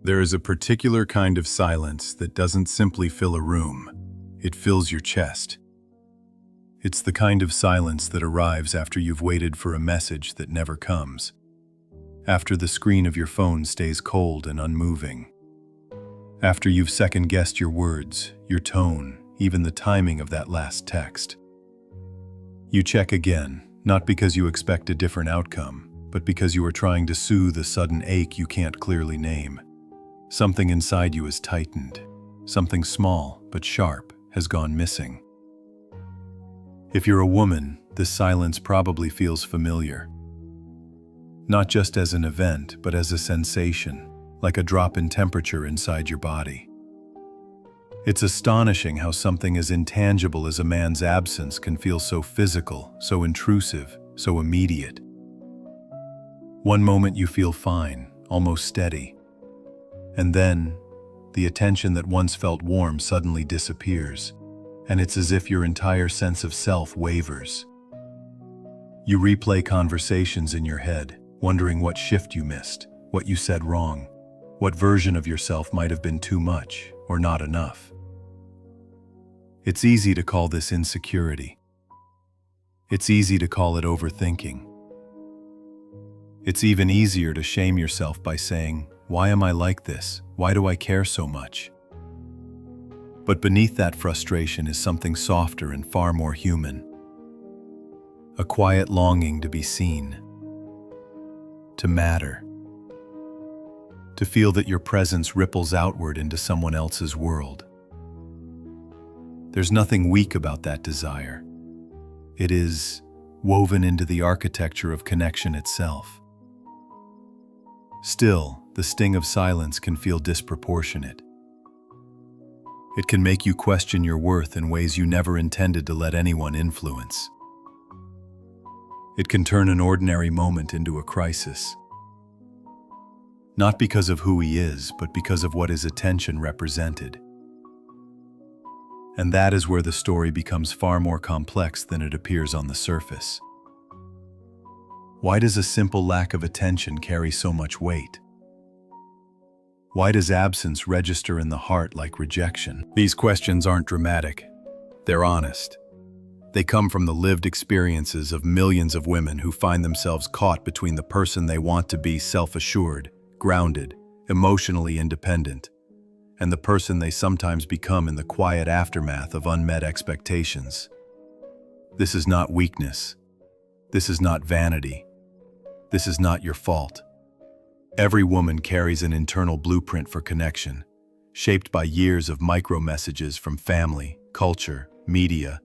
There is a particular kind of silence that doesn't simply fill a room, it fills your chest. It's the kind of silence that arrives after you've waited for a message that never comes, after the screen of your phone stays cold and unmoving, after you've second-guessed your words, your tone, even the timing of that last text. You check again, not because you expect a different outcome, but because you are trying to soothe a sudden ache you can't clearly name. Something inside you is tightened. Something small but sharp has gone missing. If you're a woman, this silence probably feels familiar. Not just as an event, but as a sensation, like a drop in temperature inside your body. It's astonishing how something as intangible as a man's absence can feel so physical, so intrusive, so immediate. One moment you feel fine, almost steady. And then, the attention that once felt warm suddenly disappears, and it's as if your entire sense of self wavers. You replay conversations in your head, wondering what shift you missed, what you said wrong, what version of yourself might have been too much or not enough. It's easy to call this insecurity. It's easy to call it overthinking. It's even easier to shame yourself by saying, "Why am I like this? Why do I care so much?" But beneath that frustration is something softer and far more human. A quiet longing to be seen, to matter, to feel that your presence ripples outward into someone else's world. There's nothing weak about that desire. It is woven into the architecture of connection itself. Still, the sting of silence can feel disproportionate. It can make you question your worth in ways you never intended to let anyone influence. It can turn an ordinary moment into a crisis. Not because of who he is, but because of what his attention represented. And that is where the story becomes far more complex than it appears on the surface. Why does a simple lack of attention carry so much weight? Why does absence register in the heart like rejection? These questions aren't dramatic. They're honest. They come from the lived experiences of millions of women who find themselves caught between the person they want to be, self-assured, grounded, emotionally independent, and the person they sometimes become in the quiet aftermath of unmet expectations. This is not weakness. This is not vanity. This is not your fault. Every woman carries an internal blueprint for connection, shaped by years of micro-messages from family, culture, media,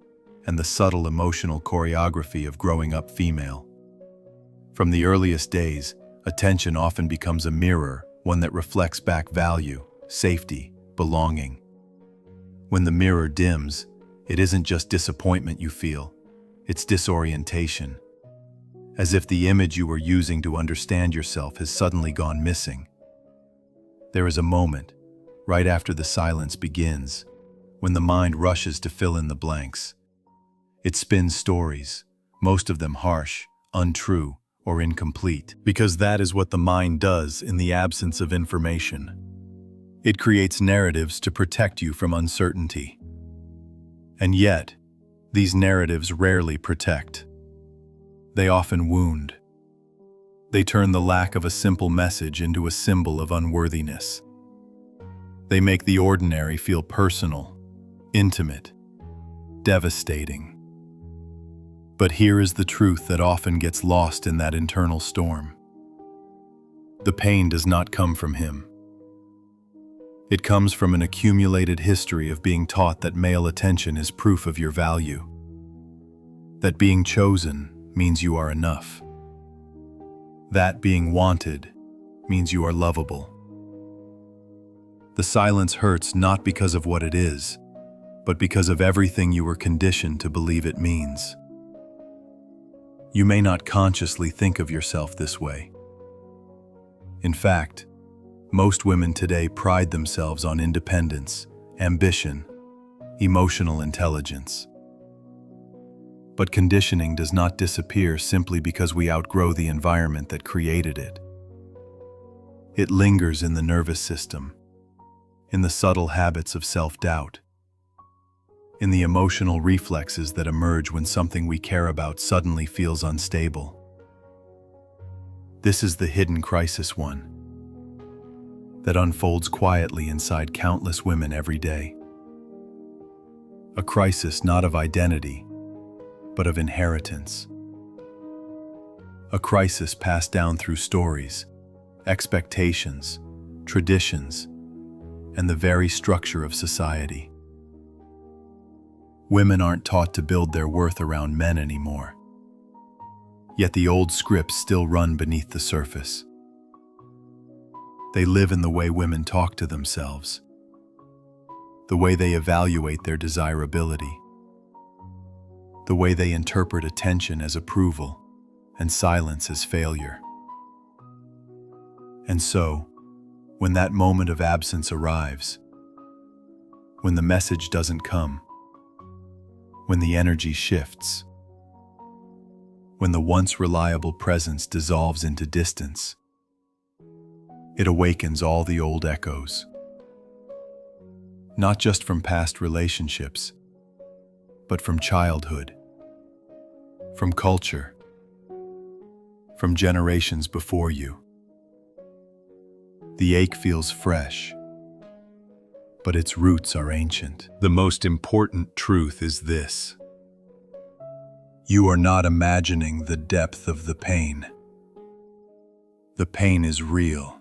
and the subtle emotional choreography of growing up female. From the earliest days, attention often becomes a mirror, one that reflects back value, safety, belonging. When the mirror dims, it isn't just disappointment you feel, it's disorientation. As if the image you were using to understand yourself has suddenly gone missing. There is a moment, right after the silence begins, when the mind rushes to fill in the blanks. It spins stories, most of them harsh, untrue, or incomplete, because that is what the mind does in the absence of information. It creates narratives to protect you from uncertainty. And yet, these narratives rarely protect. They often wound. They turn the lack of a simple message into a symbol of unworthiness. They make the ordinary feel personal, intimate, devastating. But here is the truth that often gets lost in that internal storm. The pain does not come from him. It comes from an accumulated history of being taught that male attention is proof of your value. That being chosen means you are enough. That being wanted means you are lovable. The silence hurts not because of what it is, but because of everything you were conditioned to believe it means. You may not consciously think of yourself this way. In fact, most women today pride themselves on independence, ambition, emotional intelligence. But conditioning does not disappear simply because we outgrow the environment that created it. It lingers in the nervous system, in the subtle habits of self-doubt, in the emotional reflexes that emerge when something we care about suddenly feels unstable. This is the hidden crisis one that unfolds quietly inside countless women every day. A crisis not of identity, but of inheritance. A crisis passed down through stories, expectations, traditions, and the very structure of society. Women aren't taught to build their worth around men anymore. Yet the old scripts still run beneath the surface. They live in the way women talk to themselves, the way they evaluate their desirability, the way they interpret attention as approval and silence as failure. And so, when that moment of absence arrives, when the message doesn't come, when the energy shifts, when the once reliable presence dissolves into distance, it awakens all the old echoes. Not just from past relationships, but from childhood, from culture, from generations before you. The ache feels fresh, but its roots are ancient. The most important truth is this: you are not imagining the depth of the pain. The pain is real,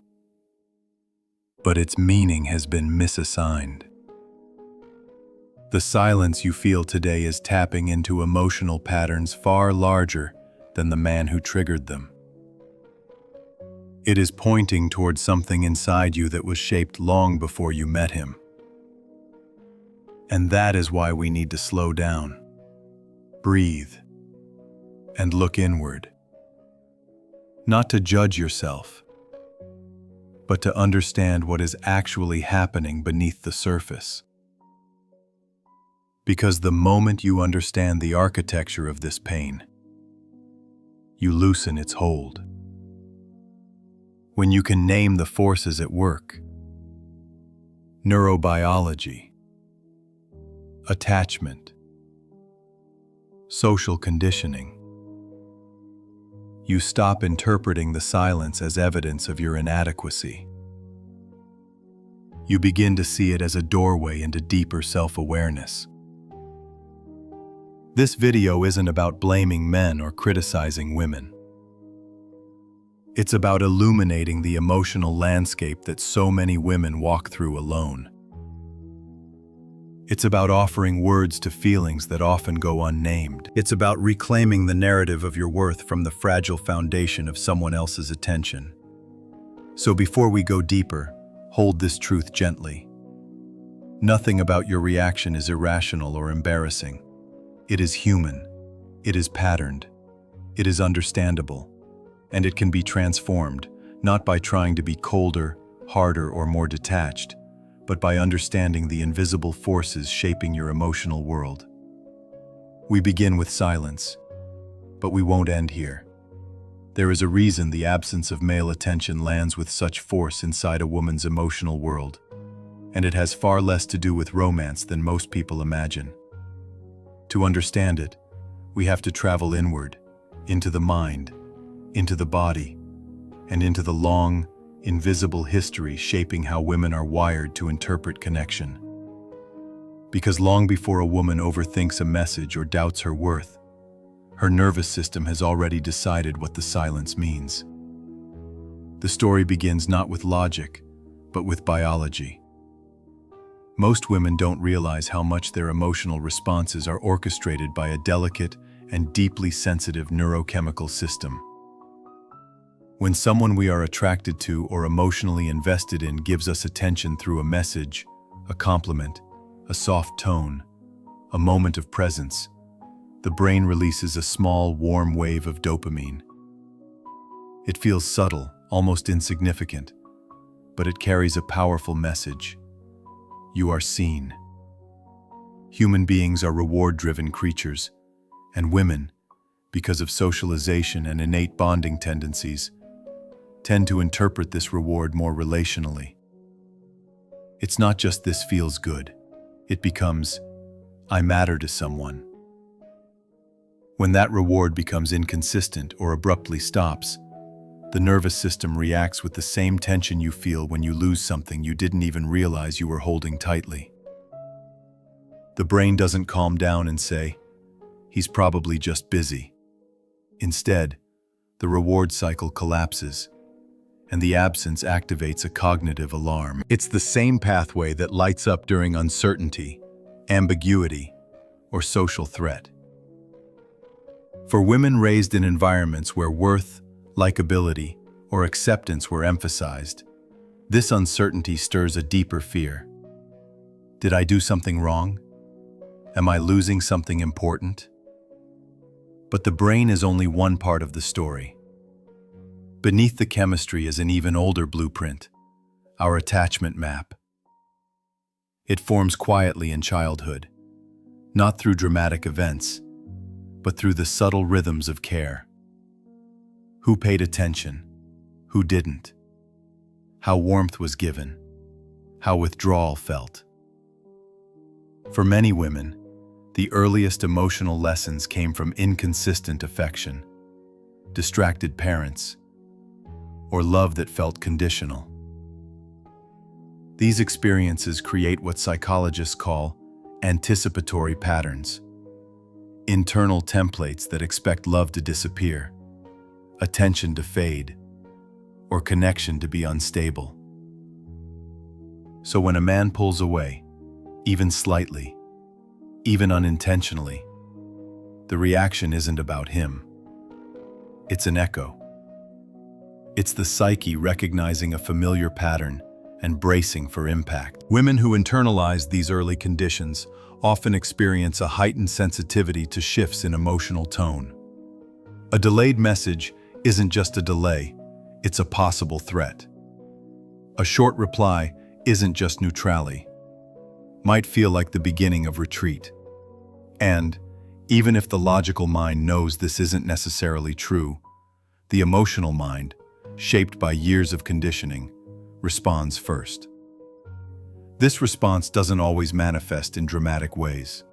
but its meaning has been misassigned. The silence you feel today is tapping into emotional patterns far larger than the man who triggered them. It is pointing towards something inside you that was shaped long before you met him. And that is why we need to slow down, breathe, and look inward. Not to judge yourself, but to understand what is actually happening beneath the surface. Because the moment you understand the architecture of this pain, you loosen its hold. When you can name the forces at work, neurobiology, attachment, social conditioning, you stop interpreting the silence as evidence of your inadequacy. You begin to see it as a doorway into deeper self-awareness. This video isn't about blaming men or criticizing women. It's about illuminating the emotional landscape that so many women walk through alone. It's about offering words to feelings that often go unnamed. It's about reclaiming the narrative of your worth from the fragile foundation of someone else's attention. So before we go deeper, hold this truth gently. Nothing about your reaction is irrational or embarrassing. It is human. It is patterned. It is understandable. And it can be transformed, not by trying to be colder, harder, or more detached, but by understanding the invisible forces shaping your emotional world. We begin with silence, but we won't end here. There is a reason the absence of male attention lands with such force inside a woman's emotional world, and it has far less to do with romance than most people imagine. To understand it, we have to travel inward, into the mind, into the body, and into the long, invisible history shaping how women are wired to interpret connection. Because long before a woman overthinks a message or doubts her worth, her nervous system has already decided what the silence means. The story begins not with logic, but with biology. Most women don't realize how much their emotional responses are orchestrated by a delicate and deeply sensitive neurochemical system. When someone we are attracted to or emotionally invested in gives us attention through a message, a compliment, a soft tone, a moment of presence, the brain releases a small, warm wave of dopamine. It feels subtle, almost insignificant, but it carries a powerful message. You are seen. Human beings are reward-driven creatures, and women, because of socialization and innate bonding tendencies, tend to interpret this reward more relationally. It's not just "this feels good." It becomes "I matter to someone." When that reward becomes inconsistent or abruptly stops, the nervous system reacts with the same tension you feel when you lose something you didn't even realize you were holding tightly. The brain doesn't calm down and say, "He's probably just busy." Instead, the reward cycle collapses, and the absence activates a cognitive alarm. It's the same pathway that lights up during uncertainty, ambiguity, or social threat. For women raised in environments where worth, likability, or acceptance were emphasized, this uncertainty stirs a deeper fear. Did I do something wrong? Am I losing something important? But the brain is only one part of the story. Beneath the chemistry is an even older blueprint, our attachment map. It forms quietly in childhood, not through dramatic events, but through the subtle rhythms of care. Who paid attention? Who didn't? How warmth was given? How withdrawal felt? For many women, the earliest emotional lessons came from inconsistent affection, distracted parents, or love that felt conditional. These experiences create what psychologists call anticipatory patterns, internal templates that expect love to disappear, attention to fade, or connection to be unstable. So when a man pulls away, even slightly, even unintentionally, the reaction isn't about him. It's an echo. It's the psyche recognizing a familiar pattern and bracing for impact. Women who internalize these early conditions often experience a heightened sensitivity to shifts in emotional tone. A delayed message isn't just a delay, it's a possible threat. A short reply isn't just neutrality, might feel like the beginning of retreat. And, even if the logical mind knows this isn't necessarily true, the emotional mind, shaped by years of conditioning, responds first. This response doesn't always manifest in dramatic ways.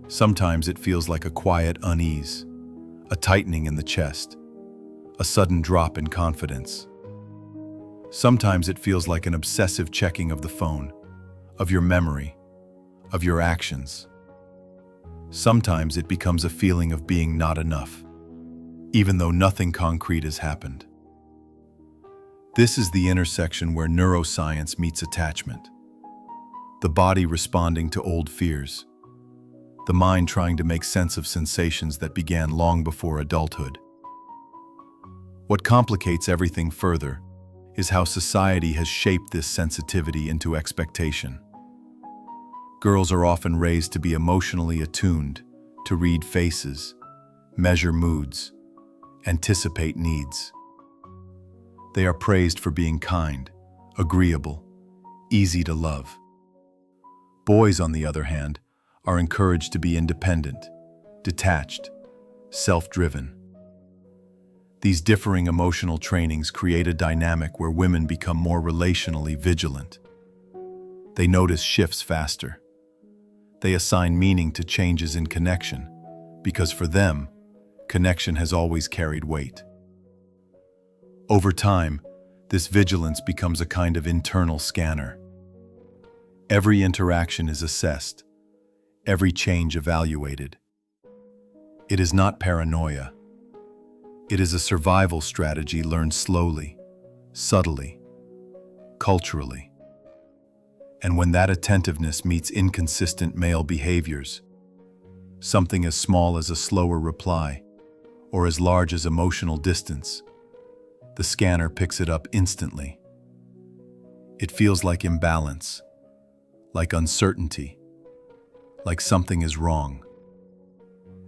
Sometimes it feels like a quiet unease, a tightening in the chest, a sudden drop in confidence. Sometimes it feels like an obsessive checking of the phone, of your memory, of your actions. Sometimes it becomes a feeling of being not enough, even though nothing concrete has happened. This is the intersection where neuroscience meets attachment. The body responding to old fears, the mind trying to make sense of sensations that began long before adulthood. What complicates everything further is how society has shaped this sensitivity into expectation. Girls are often raised to be emotionally attuned, to read faces, measure moods, anticipate needs. They are praised for being kind, agreeable, easy to love. Boys, on the other hand, are encouraged to be independent, detached, self-driven. These differing emotional trainings create a dynamic where women become more relationally vigilant. They notice shifts faster. They assign meaning to changes in connection, because for them, connection has always carried weight. Over time, this vigilance becomes a kind of internal scanner. Every interaction is assessed, every change evaluated. It is not paranoia. It is a survival strategy learned slowly, subtly, culturally. And when that attentiveness meets inconsistent male behaviors, something as small as a slower reply, or as large as emotional distance, the scanner picks it up instantly. It feels like imbalance, like uncertainty, like something is wrong.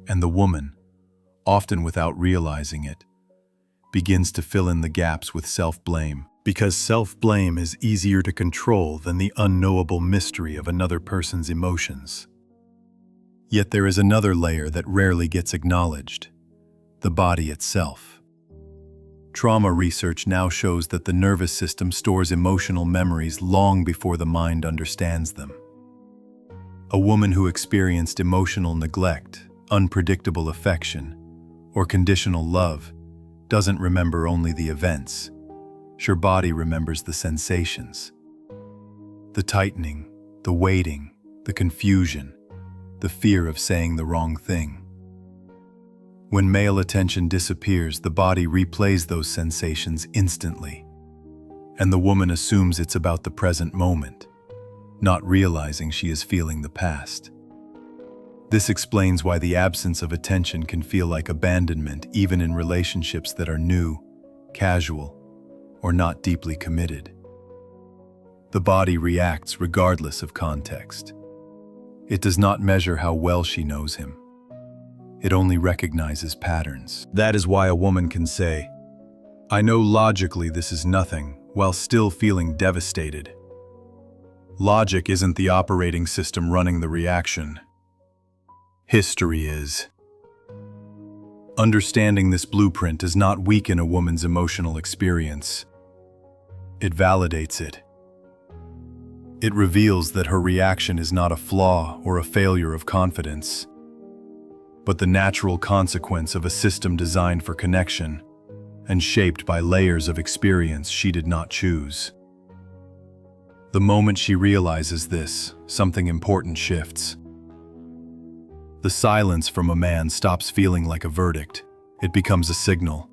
And the woman, often without realizing it, begins to fill in the gaps with self-blame, because self-blame is easier to control than the unknowable mystery of another person's emotions. Yet there is another layer that rarely gets acknowledged: the body itself. Trauma research now shows that the nervous system stores emotional memories long before the mind understands them. A woman who experienced emotional neglect, unpredictable affection, or conditional love doesn't remember only the events. Her body remembers the sensations. The tightening, the waiting, the confusion, the fear of saying the wrong thing. When male attention disappears, the body replays those sensations instantly, and the woman assumes it's about the present moment, not realizing she is feeling the past. This explains why the absence of attention can feel like abandonment even in relationships that are new, casual, or not deeply committed. The body reacts regardless of context. It does not measure how well she knows him. It only recognizes patterns. That is why a woman can say, "I know logically this is nothing," while still feeling devastated. Logic isn't the operating system running the reaction. History is. Understanding this blueprint does not weaken a woman's emotional experience. It validates it. It reveals that her reaction is not a flaw or a failure of confidence, but the natural consequence of a system designed for connection and shaped by layers of experience she did not choose. The moment she realizes this, something important shifts. The silence from a man stops feeling like a verdict. It becomes a signal,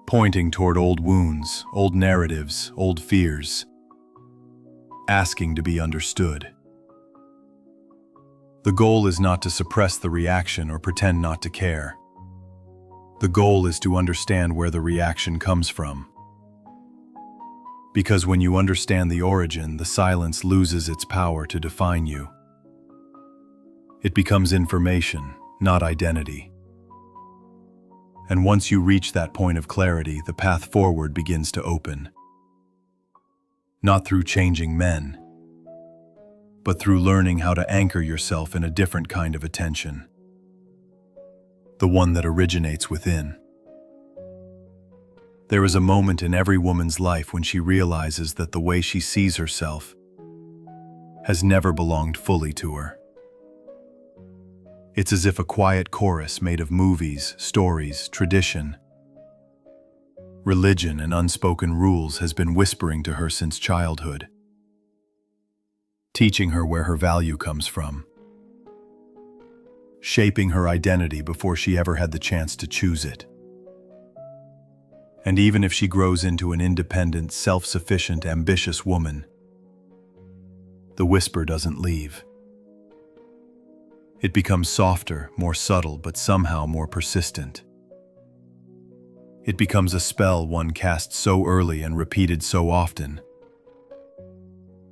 pointing toward old wounds, old narratives, old fears, asking to be understood. The goal is not to suppress the reaction or pretend not to care. The goal is to understand where the reaction comes from. Because when you understand the origin, the silence loses its power to define you. It becomes information, not identity. And once you reach that point of clarity, the path forward begins to open. Not through changing men, but through learning how to anchor yourself in a different kind of attention. The one that originates within. There is a moment in every woman's life when she realizes that the way she sees herself has never belonged fully to her. It's as if a quiet chorus made of movies, stories, tradition, religion, and unspoken rules has been whispering to her since childhood, teaching her where her value comes from, shaping her identity before she ever had the chance to choose it. And even if she grows into an independent, self-sufficient, ambitious woman, the whisper doesn't leave. It becomes softer, more subtle, but somehow more persistent. It becomes a spell one casts so early and repeated so often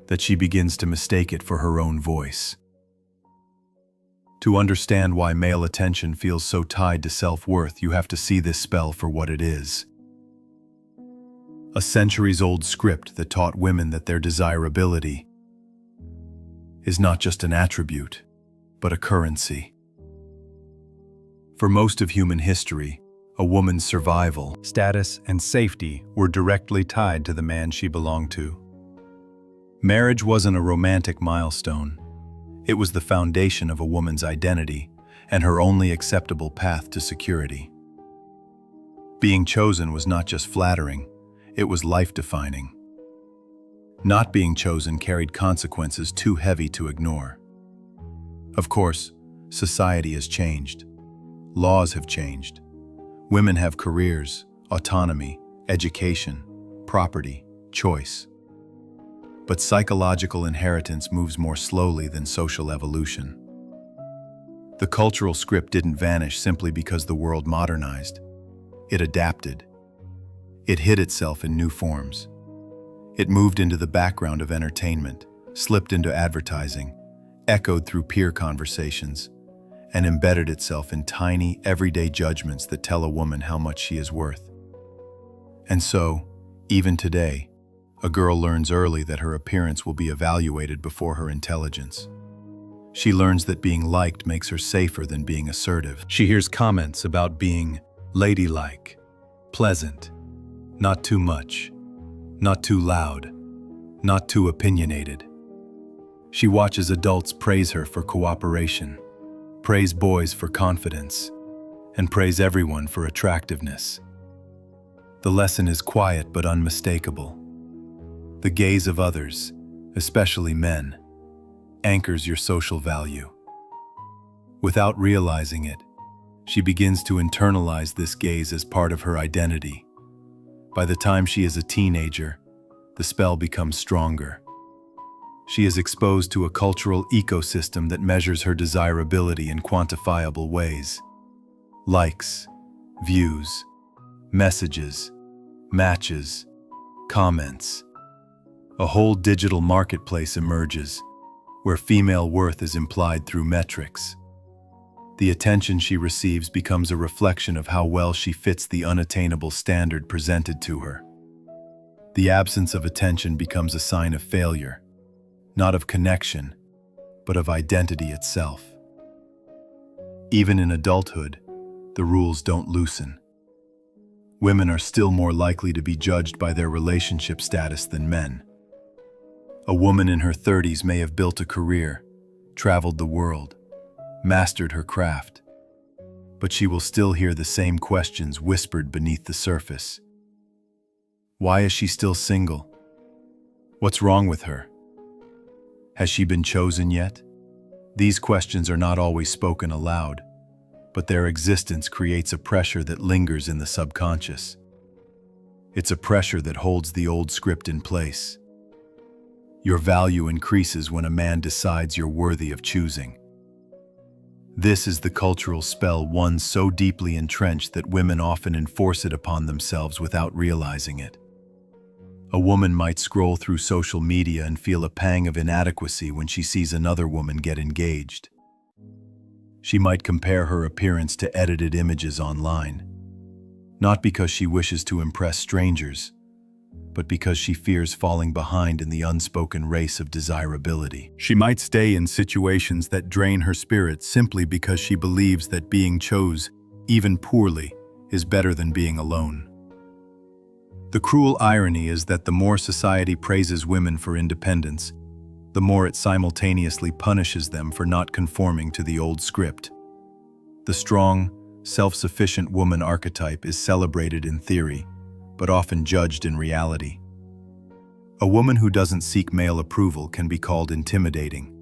that she begins to mistake it for her own voice. To understand why male attention feels so tied to self-worth, you have to see this spell for what it is. A centuries-old script that taught women that their desirability is not just an attribute, but a currency. For most of human history, a woman's survival, status, and safety were directly tied to the man she belonged to. Marriage wasn't a romantic milestone. It was the foundation of a woman's identity and her only acceptable path to security. Being chosen was not just flattering, it was life-defining. Not being chosen carried consequences too heavy to ignore. Of course, society has changed. Laws have changed. Women have careers, autonomy, education, property, choice. But psychological inheritance moves more slowly than social evolution. The cultural script didn't vanish simply because the world modernized. It adapted. It hid itself in new forms. It moved into the background of entertainment, slipped into advertising, echoed through peer conversations, and embedded itself in tiny, everyday judgments that tell a woman how much she is worth. And so, even today, a girl learns early that her appearance will be evaluated before her intelligence. She learns that being liked makes her safer than being assertive. She hears comments about being ladylike, pleasant, not too much, not too loud, not too opinionated. She watches adults praise her for cooperation, praise boys for confidence, and praise everyone for attractiveness. The lesson is quiet but unmistakable. The gaze of others, especially men, anchors your social value. Without realizing it, she begins to internalize this gaze as part of her identity. By the time she is a teenager, the spell becomes stronger. She is exposed to a cultural ecosystem that measures her desirability in quantifiable ways. Likes, views, messages, matches, comments. A whole digital marketplace emerges, where female worth is implied through metrics. The attention she receives becomes a reflection of how well she fits the unattainable standard presented to her. The absence of attention becomes a sign of failure, not of connection, but of identity itself. Even in adulthood, the rules don't loosen. Women are still more likely to be judged by their relationship status than men. A woman in her 30s may have built a career, traveled the world, mastered her craft, but she will still hear the same questions whispered beneath the surface. Why is she still single? What's wrong with her? Has she been chosen yet? These questions are not always spoken aloud, but their existence creates a pressure that lingers in the subconscious. It's a pressure that holds the old script in place. Your value increases when a man decides you're worthy of choosing. This is the cultural spell, one so deeply entrenched that women often enforce it upon themselves without realizing it. A woman might scroll through social media and feel a pang of inadequacy when she sees another woman get engaged. She might compare her appearance to edited images online, not because she wishes to impress strangers, but because she fears falling behind in the unspoken race of desirability. She might stay in situations that drain her spirit simply because she believes that being chosen, even poorly, is better than being alone. The cruel irony is that the more society praises women for independence, the more it simultaneously punishes them for not conforming to the old script. The strong, self-sufficient woman archetype is celebrated in theory, but often judged in reality. A woman who doesn't seek male approval can be called intimidating.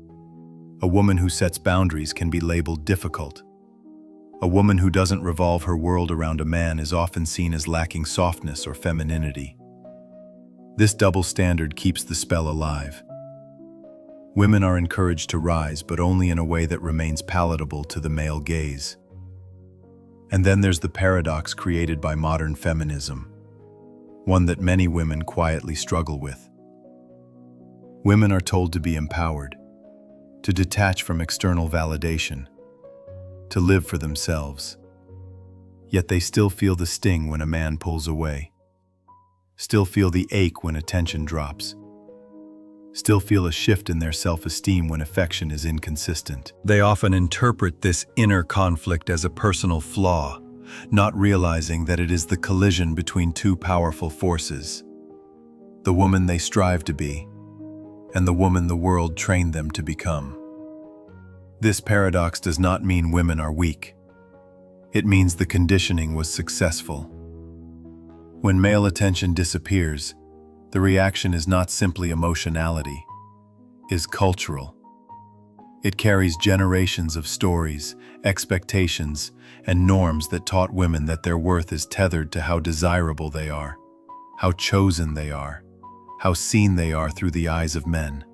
A woman who sets boundaries can be labeled difficult. A woman who doesn't revolve her world around a man is often seen as lacking softness or femininity. This double standard keeps the spell alive. Women are encouraged to rise, but only in a way that remains palatable to the male gaze. And then there's the paradox created by modern feminism, one that many women quietly struggle with. Women are told to be empowered, to detach from external validation, to live for themselves. Yet they still feel the sting when a man pulls away, still feel the ache when attention drops, still feel a shift in their self-esteem when affection is inconsistent. They often interpret this inner conflict as a personal flaw, not realizing that it is the collision between two powerful forces: the woman they strive to be, and the woman the world trained them to become. This paradox does not mean women are weak. It means the conditioning was successful. When male attention disappears, the reaction is not simply emotionality, it is cultural. It carries generations of stories, expectations, and norms that taught women that their worth is tethered to how desirable they are, how chosen they are, how seen they are through the eyes of men.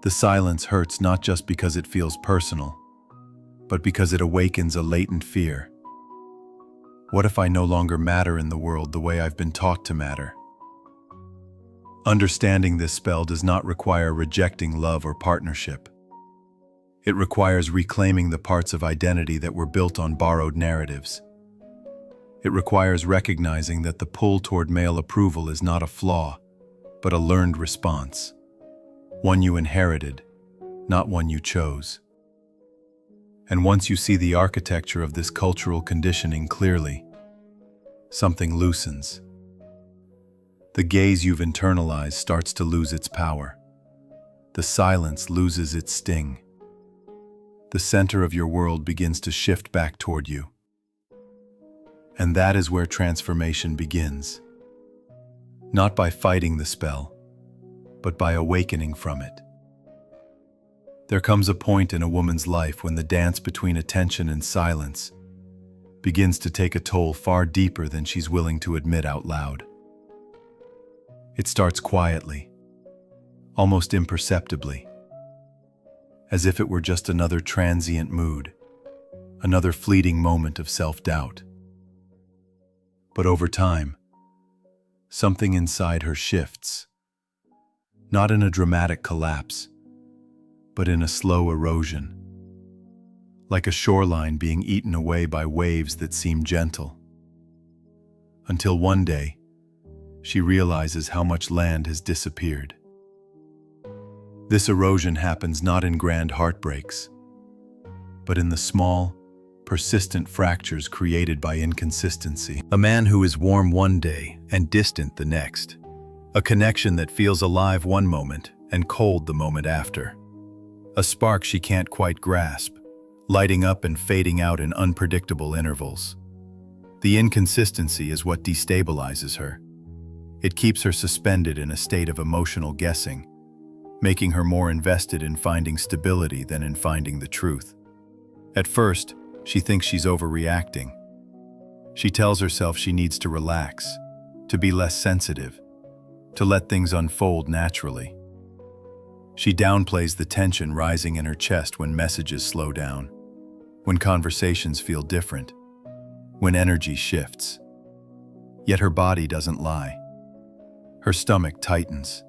The silence hurts not just because it feels personal, but because it awakens a latent fear. What if I no longer matter in the world the way I've been taught to matter? Understanding this spell does not require rejecting love or partnership. It requires reclaiming the parts of identity that were built on borrowed narratives. It requires recognizing that the pull toward male approval is not a flaw, but a learned response. One you inherited, not one you chose. And once you see the architecture of this cultural conditioning clearly, Something loosens. The gaze you've internalized starts to lose its power. The silence loses its sting. The center of your world begins to shift back toward you. And that is where transformation begins. Not by fighting the spell, but by awakening from it. There comes a point in a woman's life when the dance between attention and silence begins to take a toll far deeper than she's willing to admit out loud. It starts quietly, almost imperceptibly, as if it were just another transient mood, another fleeting moment of self-doubt. But over time, something inside her shifts, not in a dramatic collapse, but in a slow erosion, like a shoreline being eaten away by waves that seem gentle. Until one day, she realizes how much land has disappeared. This erosion happens not in grand heartbreaks, but in the small, persistent fractures created by inconsistency. A man who is warm one day and distant the next. A connection that feels alive one moment and cold the moment after. A spark she can't quite grasp, lighting up and fading out in unpredictable intervals. The inconsistency is what destabilizes her. It keeps her suspended in a state of emotional guessing, making her more invested in finding stability than in finding the truth. At first, she thinks she's overreacting. She tells herself she needs to relax, to be less sensitive, to let things unfold naturally. She downplays the tension rising in her chest when messages slow down, when conversations feel different, when energy shifts. Yet her body doesn't lie. Her stomach tightens,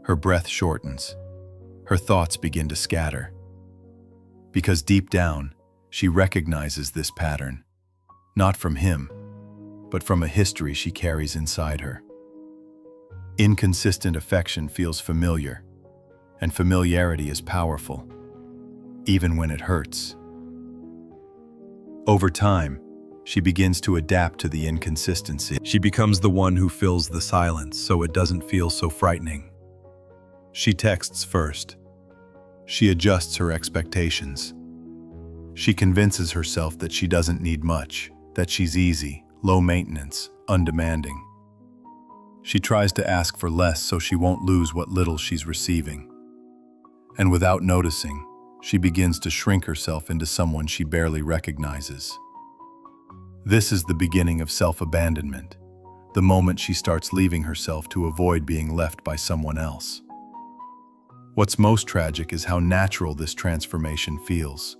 her breath shortens, her thoughts begin to scatter. Because deep down, she recognizes this pattern, not from him, but from a history she carries inside her. Inconsistent affection feels familiar, and familiarity is powerful, even when it hurts. Over time, she begins to adapt to the inconsistency. She becomes the one who fills the silence so it doesn't feel so frightening. She texts first. She adjusts her expectations. She convinces herself that she doesn't need much, that she's easy, low maintenance, undemanding. She tries to ask for less so she won't lose what little she's receiving. And without noticing, she begins to shrink herself into someone she barely recognizes. This is the beginning of self-abandonment, the moment she starts leaving herself to avoid being left by someone else. What's most tragic is how natural this transformation feels.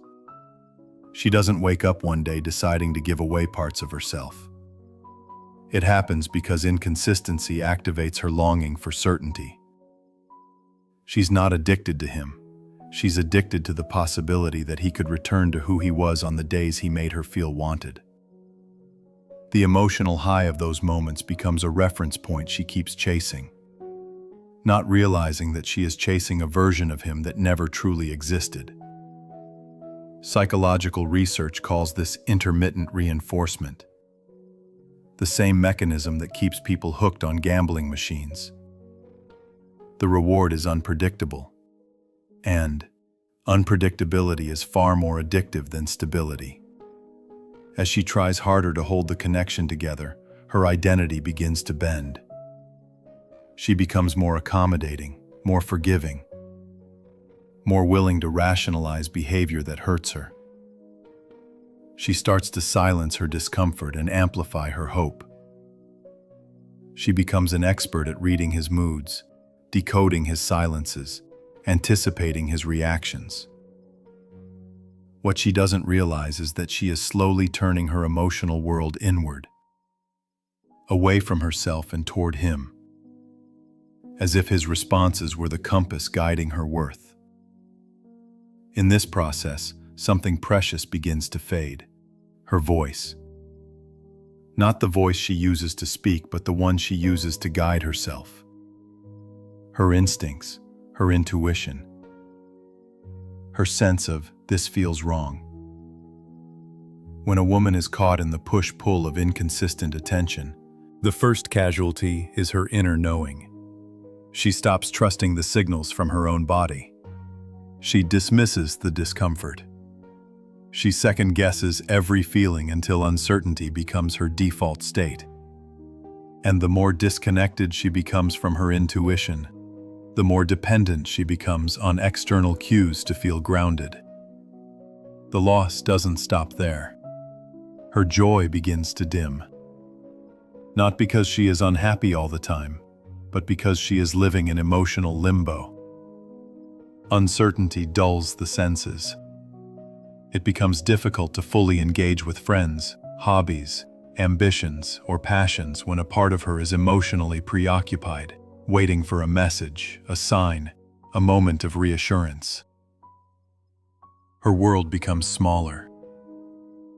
She doesn't wake up one day deciding to give away parts of herself. It happens because inconsistency activates her longing for certainty. She's not addicted to him. She's addicted to the possibility that he could return to who he was on the days he made her feel wanted. The emotional high of those moments becomes a reference point she keeps chasing, not realizing that she is chasing a version of him that never truly existed. Psychological research calls this intermittent reinforcement, the same mechanism that keeps people hooked on gambling machines. The reward is unpredictable, and unpredictability is far more addictive than stability. As she tries harder to hold the connection together, her identity begins to bend. She becomes more accommodating, more forgiving, more willing to rationalize behavior that hurts her. She starts to silence her discomfort and amplify her hope. She becomes an expert at reading his moods, decoding his silences, anticipating his reactions. What she doesn't realize is that she is slowly turning her emotional world inward, away from herself and toward him, as if his responses were the compass guiding her worth. In this process, something precious begins to fade. Her voice. Not the voice she uses to speak, but the one she uses to guide herself. Her instincts, her intuition, her sense of, this feels wrong. When a woman is caught in the push-pull of inconsistent attention, the first casualty is her inner knowing. She stops trusting the signals from her own body. She dismisses the discomfort. She second-guesses every feeling until uncertainty becomes her default state. And the more disconnected she becomes from her intuition, the more dependent she becomes on external cues to feel grounded. The loss doesn't stop there. Her joy begins to dim. Not because she is unhappy all the time, but because she is living in emotional limbo. Uncertainty dulls the senses. It becomes difficult to fully engage with friends, hobbies, ambitions, or passions when a part of her is emotionally preoccupied, waiting for a message, a sign, a moment of reassurance. Her world becomes smaller.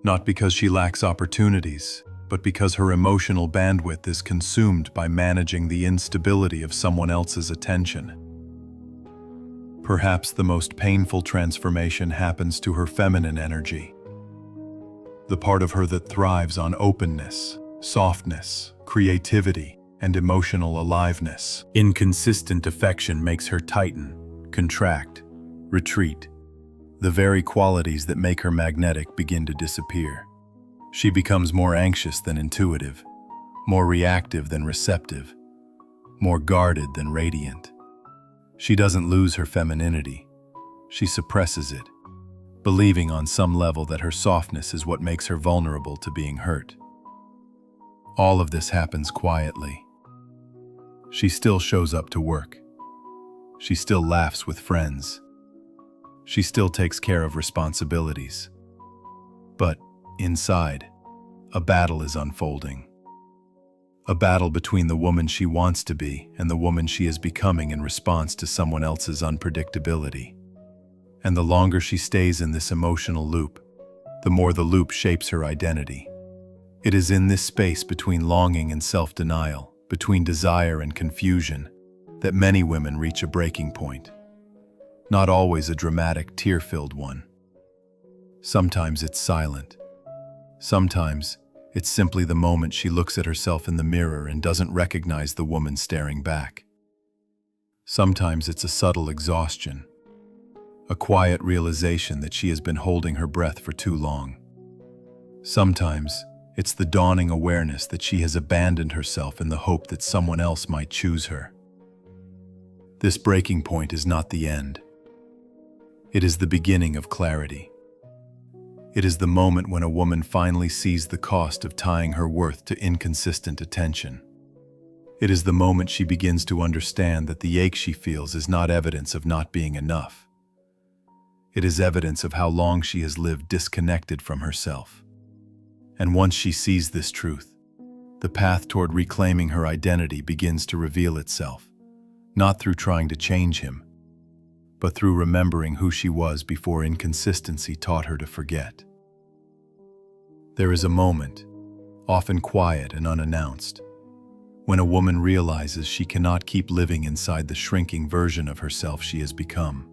Not because she lacks opportunities, but because her emotional bandwidth is consumed by managing the instability of someone else's attention. Perhaps the most painful transformation happens to her feminine energy. The part of her that thrives on openness, softness, creativity, and emotional aliveness. Inconsistent affection makes her tighten, contract, retreat. The very qualities that make her magnetic begin to disappear. She becomes more anxious than intuitive, more reactive than receptive, more guarded than radiant. She doesn't lose her femininity. She suppresses it, believing on some level that her softness is what makes her vulnerable to being hurt. All of this happens quietly. She still shows up to work. She still laughs with friends. She still takes care of responsibilities. But inside, a battle is unfolding. A battle between the woman she wants to be and the woman she is becoming in response to someone else's unpredictability. And the longer she stays in this emotional loop, the more the loop shapes her identity. It is in this space between longing and self-denial, between desire and confusion, that many women reach a breaking point. Not always a dramatic, tear-filled one. Sometimes it's silent. Sometimes it's simply the moment she looks at herself in the mirror and doesn't recognize the woman staring back. Sometimes it's a subtle exhaustion, a quiet realization that she has been holding her breath for too long. Sometimes it's the dawning awareness that she has abandoned herself in the hope that someone else might choose her. This breaking point is not the end. It is the beginning of clarity. It is the moment when a woman finally sees the cost of tying her worth to inconsistent attention. It is the moment she begins to understand that the ache she feels is not evidence of not being enough. It is evidence of how long she has lived disconnected from herself. And once she sees this truth, the path toward reclaiming her identity begins to reveal itself, not through trying to change him, but through remembering who she was before inconsistency taught her to forget. There is a moment, often quiet and unannounced, when a woman realizes she cannot keep living inside the shrinking version of herself she has become.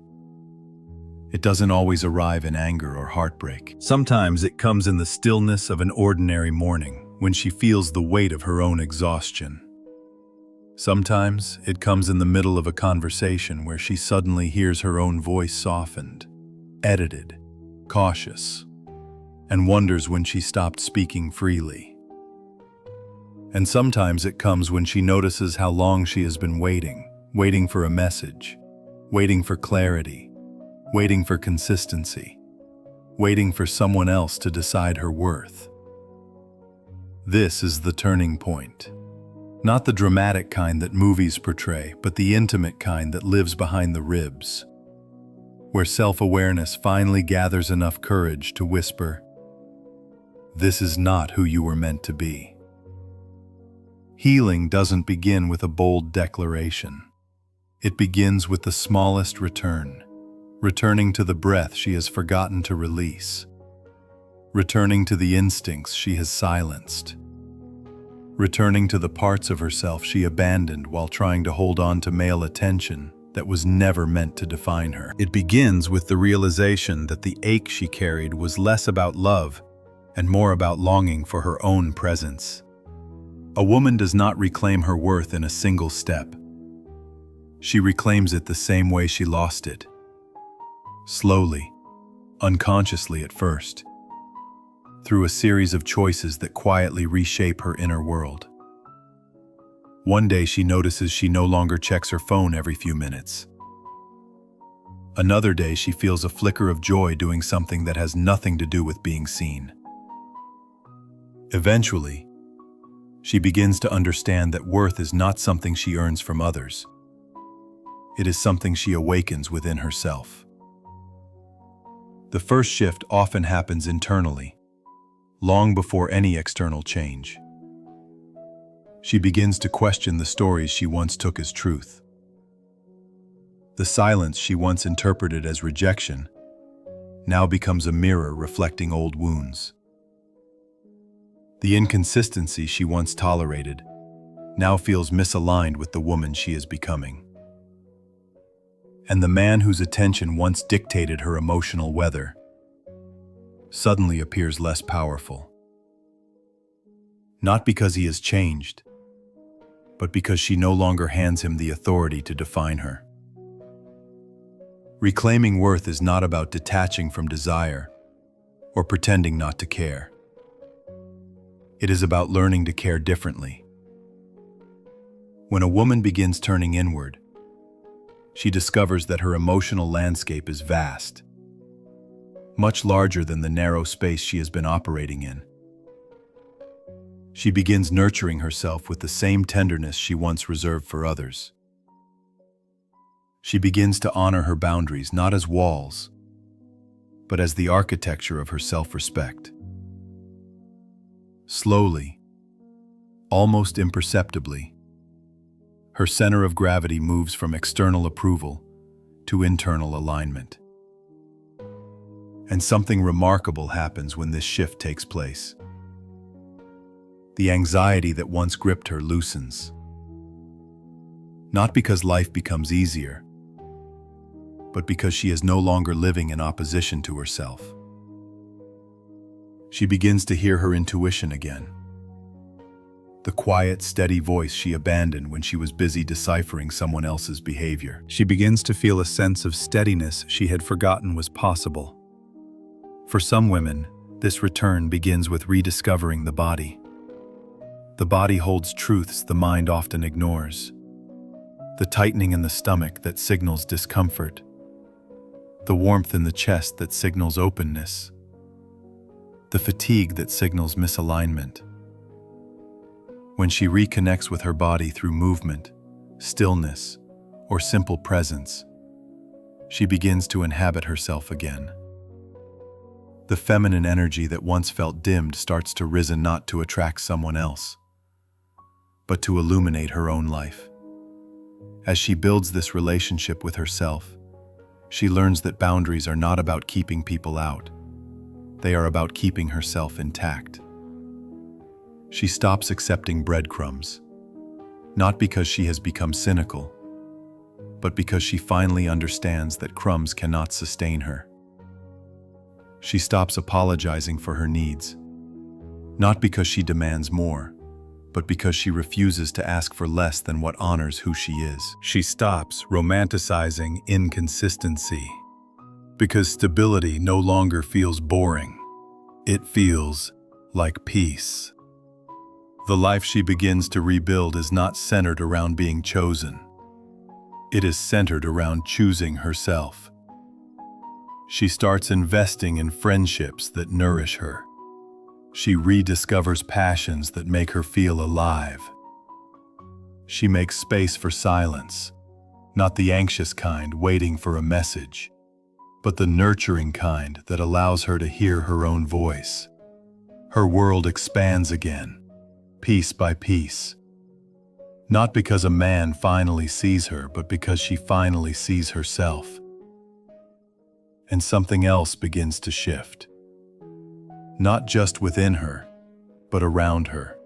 It doesn't always arrive in anger or heartbreak. Sometimes it comes in the stillness of an ordinary morning, when she feels the weight of her own exhaustion. Sometimes it comes in the middle of a conversation where she suddenly hears her own voice softened, edited, cautious, and wonders when she stopped speaking freely. And sometimes it comes when she notices how long she has been waiting for a message, waiting for clarity, waiting for consistency, waiting for someone else to decide her worth. This is the turning point. Not the dramatic kind that movies portray, but the intimate kind that lives behind the ribs, where self-awareness finally gathers enough courage to whisper, "This is not who you were meant to be." Healing doesn't begin with a bold declaration. It begins with the smallest returning to the breath she has forgotten to release, returning to the instincts she has silenced, returning to the parts of herself she abandoned while trying to hold on to male attention that was never meant to define her. It begins with the realization that the ache she carried was less about love and more about longing for her own presence. A woman does not reclaim her worth in a single step. She reclaims it the same way she lost it. Slowly, unconsciously at first, through a series of choices that quietly reshape her inner world. One day she notices she no longer checks her phone every few minutes. Another day she feels a flicker of joy doing something that has nothing to do with being seen. Eventually, she begins to understand that worth is not something she earns from others. It is something she awakens within herself. The first shift often happens internally, long before any external change. She begins to question the stories she once took as truth. The silence she once interpreted as rejection now becomes a mirror reflecting old wounds. The inconsistency she once tolerated now feels misaligned with the woman she is becoming. And the man whose attention once dictated her emotional weather suddenly appears less powerful. Not because he has changed, but because she no longer hands him the authority to define her. Reclaiming worth is not about detaching from desire or pretending not to care. It is about learning to care differently. When a woman begins turning inward, she discovers that her emotional landscape is vast, much larger than the narrow space she has been operating in. She begins nurturing herself with the same tenderness she once reserved for others. She begins to honor her boundaries not as walls, but as the architecture of her self-respect. Slowly, almost imperceptibly, her center of gravity moves from external approval to internal alignment. And something remarkable happens when this shift takes place. The anxiety that once gripped her loosens. Not because life becomes easier, but because she is no longer living in opposition to herself. She begins to hear her intuition again. The quiet, steady voice she abandoned when she was busy deciphering someone else's behavior. She begins to feel a sense of steadiness she had forgotten was possible. For some women, this return begins with rediscovering the body. The body holds truths the mind often ignores. The tightening in the stomach that signals discomfort. The warmth in the chest that signals openness. The fatigue that signals misalignment. When she reconnects with her body through movement, stillness, or simple presence, she begins to inhabit herself again. The feminine energy that once felt dimmed starts to risen not to attract someone else, but to illuminate her own life. As she builds this relationship with herself, she learns that boundaries are not about keeping people out. They are about keeping herself intact. She stops accepting breadcrumbs, not because she has become cynical, but because she finally understands that crumbs cannot sustain her. She stops apologizing for her needs, not because she demands more, but because she refuses to ask for less than what honors who she is. She stops romanticizing inconsistency, because stability no longer feels boring. It feels like peace. The life she begins to rebuild is not centered around being chosen. It is centered around choosing herself. She starts investing in friendships that nourish her. She rediscovers passions that make her feel alive. She makes space for silence, not the anxious kind waiting for a message, but the nurturing kind that allows her to hear her own voice. Her world expands again, piece by piece. Not because a man finally sees her, but because she finally sees herself. And something else begins to shift. Not just within her, but around her.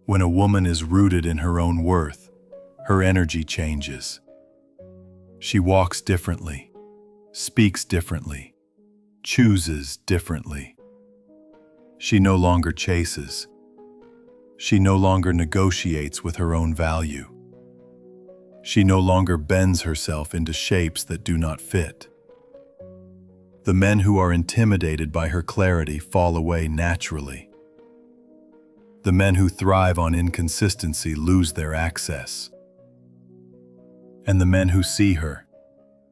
When a woman is rooted in her own worth, her energy changes. She walks differently, speaks differently, chooses differently. She no longer chases. She no longer negotiates with her own value. She no longer bends herself into shapes that do not fit. The men who are intimidated by her clarity fall away naturally. The men who thrive on inconsistency lose their access. And the men who see her,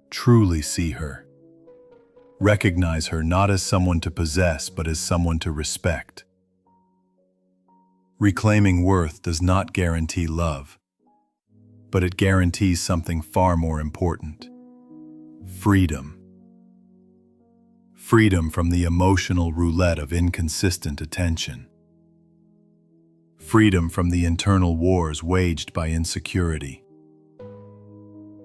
truly see her, recognize her not as someone to possess but as someone to respect. Reclaiming worth does not guarantee love, but it guarantees something far more important: freedom. Freedom from the emotional roulette of inconsistent attention. Freedom from the internal wars waged by insecurity.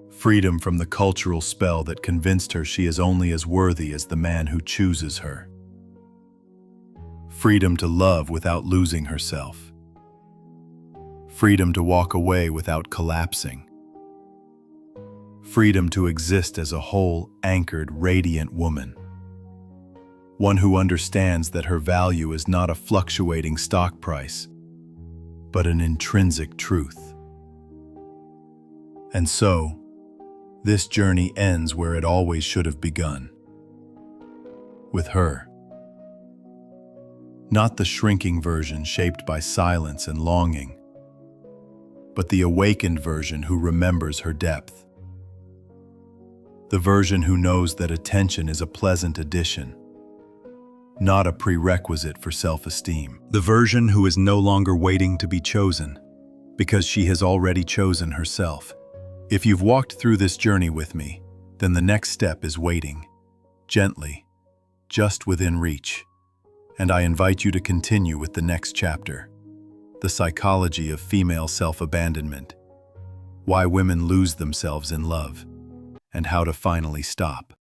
Freedom from the cultural spell that convinced her she is only as worthy as the man who chooses her. Freedom to love without losing herself. Freedom to walk away without collapsing. Freedom to exist as a whole, anchored, radiant woman. One who understands that her value is not a fluctuating stock price, but an intrinsic truth. And so, this journey ends where it always should have begun. With her. Not the shrinking version shaped by silence and longing, but the awakened version who remembers her depth. The version who knows that attention is a pleasant addition, not a prerequisite for self-esteem. The version who is no longer waiting to be chosen, because she has already chosen herself. If you've walked through this journey with me, then the next step is waiting, gently, just within reach. And I invite you to continue with the next chapter: the psychology of female self-abandonment, why women lose themselves in love, and how to finally stop.